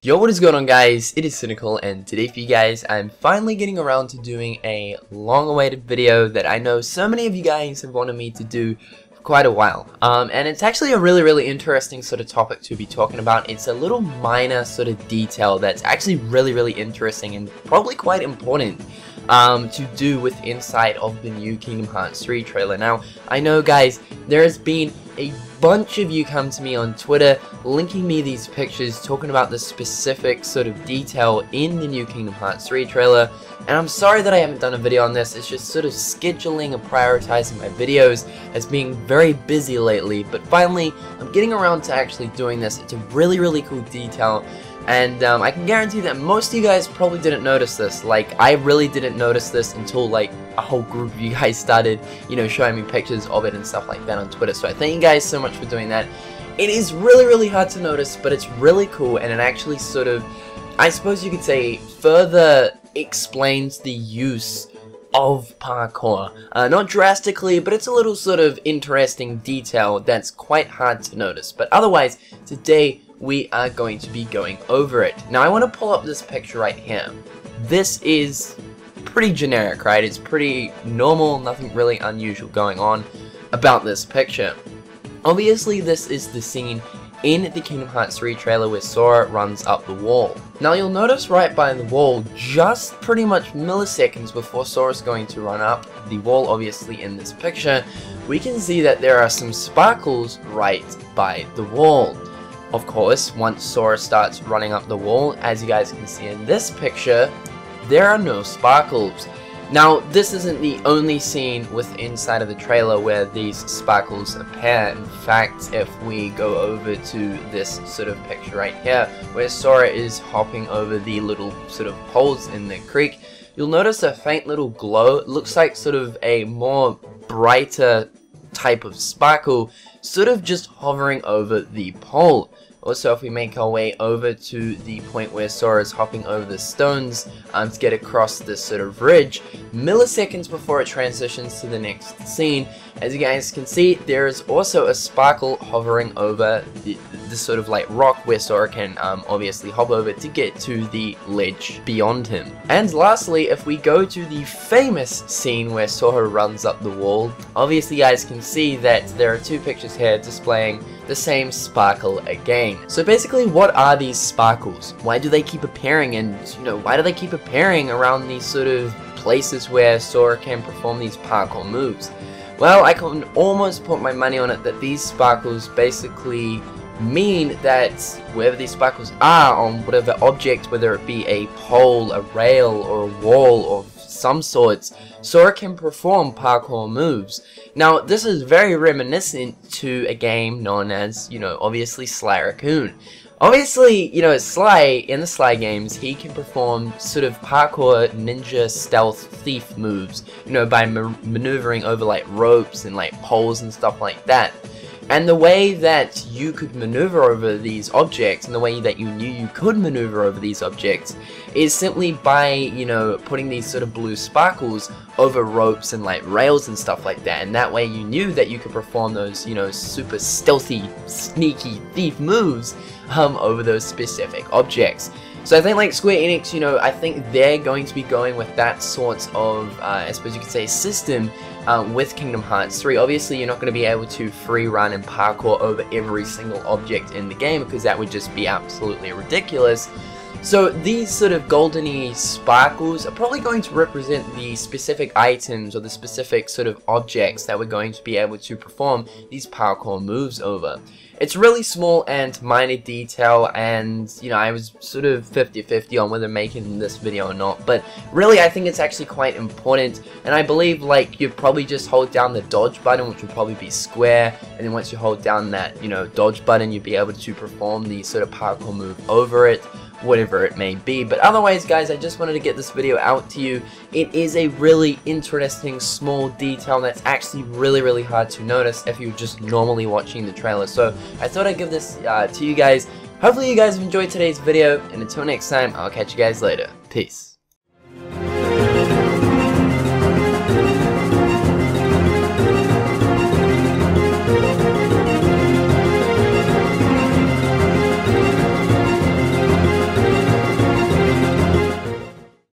Yo, what is going on, guys? It is Cynnnical, and today for you guys, I'm finally getting around to doing a long-awaited video that I know so many of you guys have wanted me to do for quite a while. And it's actually a really interesting sort of topic to be talking about. It's a little minor sort of detail that's actually really interesting and probably quite important to do with inside of the new Kingdom Hearts 3 trailer. Now, I know, guys, there has been a bunch of you come to me on Twitter linking me these pictures talking about the specific sort of detail in the new Kingdom Hearts 3 trailer, and I'm sorry that I haven't done a video on this. It's just sort of scheduling and prioritizing my videos as being very busy lately, but finally I'm getting around to actually doing this. It's a really cool detail, and I can guarantee that most of you guys probably didn't notice this. Like, I really didn't notice this until like a whole group of you guys started, you know, showing me pictures of it and stuff like that on Twitter. So I thank you guys so much for doing that. It is really hard to notice, but it's really cool, and it actually sort of, I suppose you could say, further explains the use of parkour. Not drastically, but it's a little sort of interesting detail that's quite hard to notice. But otherwise, today we are going to be going over it. Now, I want to pull up this picture right here. This is pretty generic, right? It's pretty normal, nothing really unusual going on about this picture. Obviously, this is the scene in the Kingdom Hearts 3 trailer where Sora runs up the wall. Now, you'll notice right by the wall, just pretty much milliseconds before Sora's going to run up the wall, obviously in this picture, we can see that there are some sparkles right by the wall. Of course, once Sora starts running up the wall, as you guys can see in this picture, there are no sparkles. Now, this isn't the only scene inside of the trailer where these sparkles appear. In fact, if we go over to this sort of picture right here, where Sora is hopping over the little sort of poles in the creek, you'll notice a faint little glow. It looks like sort of a more brighter type of sparkle, sort of just hovering over the pole. Also, if we make our way over to the point where Sora is hopping over the stones to get across this sort of ridge, milliseconds before it transitions to the next scene, as you guys can see, there is also a sparkle hovering over this sort of like rock where Sora can obviously hop over to get to the ledge beyond him. And lastly, if we go to the famous scene where Sora runs up the wall, obviously you guys can see that there are two pictures here displaying the same sparkle again. So basically, what are these sparkles? Why do they keep appearing, and you know, why do they keep appearing around these sort of places where Sora can perform these parkour moves? Well, I can almost put my money on it that these sparkles basically mean that wherever these sparkles are on whatever object, whether it be a pole, a rail, or a wall of some sorts, Sora can perform parkour moves. Now, this is very reminiscent to a game known as, you know, obviously Sly Raccoon. Obviously, you know, Sly, in the Sly games, he can perform sort of parkour ninja stealth thief moves, you know, by maneuvering over like ropes and like poles and stuff like that. And the way that you could maneuver over these objects, and the way that you knew you could maneuver over these objects, is simply by, you know, putting these sort of blue sparkles over ropes and like rails and stuff like that. And that way you knew that you could perform those, you know, super stealthy, sneaky thief moves over those specific objects. So I think like Square Enix, you know, I think they're going to be going with that sort of, I suppose you could say, system with Kingdom Hearts 3. Obviously, you're not going to be able to free run and parkour over every single object in the game, because that would just be absolutely ridiculous. So these sort of goldeny sparkles are probably going to represent the specific items or the specific sort of objects that we're going to be able to perform these parkour moves over. It's really small and minor detail, and you know, I was sort of 50-50 on whether making this video or not, but really I think it's actually quite important. And I believe like you probably just hold down the dodge button, which would probably be square, and then once you hold down that, you know, dodge button, you'd be able to perform the sort of parkour move over it, whatever it may be. But otherwise, guys, I just wanted to get this video out to you. It is a really interesting small detail that's actually really hard to notice if you're just normally watching the trailer. So I thought I'd give this to you guys. Hopefully you guys have enjoyed today's video, and until next time, I'll catch you guys later. Peace.